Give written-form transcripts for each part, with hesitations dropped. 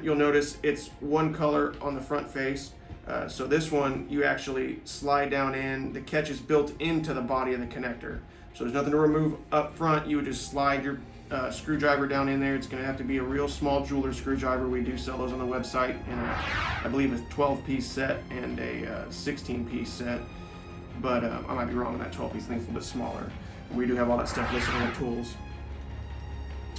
You'll notice it's one color on the front face. So this one, you actually slide down in. The catch is built into the body of the connector. So there's nothing to remove up front. You would just slide your screwdriver down in there. It's going to have to be a real small jeweler screwdriver. We do sell those on the website in I believe a 12-piece set and a 16-piece set. But I might be wrong on that 12-piece. I think it's a little bit smaller. We do have all that stuff listed on the tools.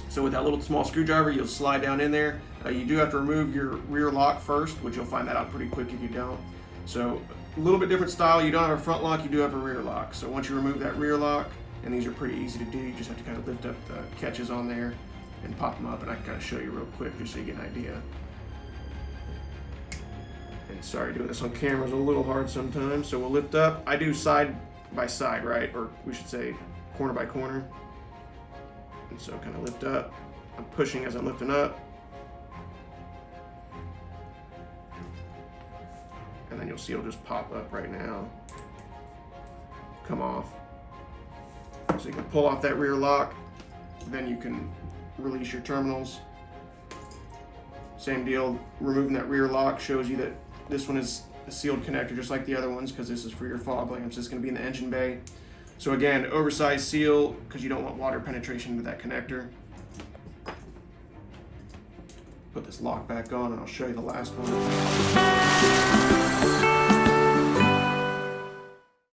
So with that little small screwdriver, you'll slide down in there. You do have to remove your rear lock first, which you'll find that out pretty quick if you don't. So a little bit different style. You don't have a front lock, you do have a rear lock. So once you remove that rear lock, and these are pretty easy to do, you just have to kind of lift up the catches on there and pop them up, and I can kind of show you real quick just so you get an idea. And sorry, doing this on camera is a little hard sometimes. So we'll lift up. I do side by side, right? Or we should say corner by corner. And so kind of lift up. I'm pushing as I'm lifting up. And then you'll see it'll just pop up right now. Come off. So you can pull off that rear lock. Then you can release your terminals. Same deal, removing that rear lock shows you that this one is a sealed connector just like the other ones, because this is for your fog lamps. It's going to be in the engine bay. So again, oversized seal because you don't want water penetration into that connector. Put this lock back on and I'll show you the last one.